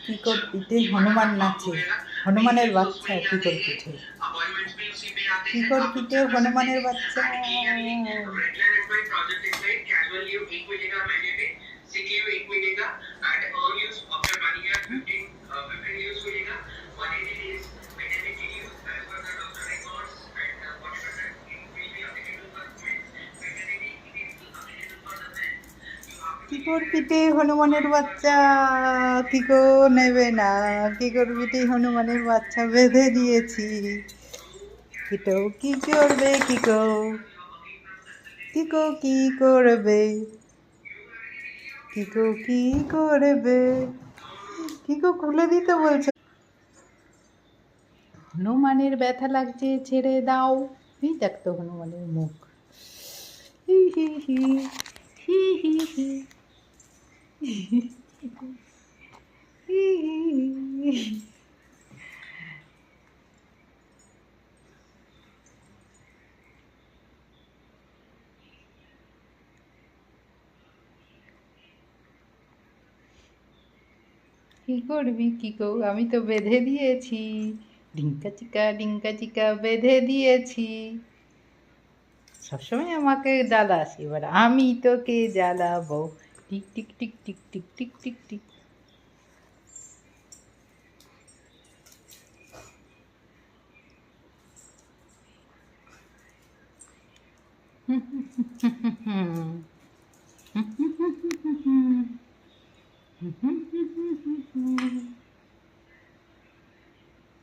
কিকর পিঠে হনুমান নাচে, হনুমানের বাচ্চা কিকর পিঠে, কিকর পিঠে হনুমানের বাচ্চা। কিকর পিঠে হনুমানের বাচ্চা, কিকো নেবে না, কিকর পিঠে হনুমানের বাচ্চা বেঁধে দিয়েছি। কিটো কি করবে, কিকো কিকো কি করবে, কিকো কি করবে, কিকো খুলে দিতে বলছে। হনুমানের ব্যথা লাগছে, ছেড়ে দাও। এই দেখতো হনুমানের মুখ, হি হি হি হি হি হি হি হি। কি করবি কিকো, আমি তো বেঁধে দিয়েছি, ডিঙ্কা চিকা বেঁধে দিয়েছি। সবসময় আমাকে জ্বালাস, এবার আমি তোকে জ্বালাবো। টিক টিক টিক টিক টিক টিক টিক টিক। হুম হুম হুম হুম হুম হুম হুম হুম হুম হুম হুম হুম হুম হুম হুম।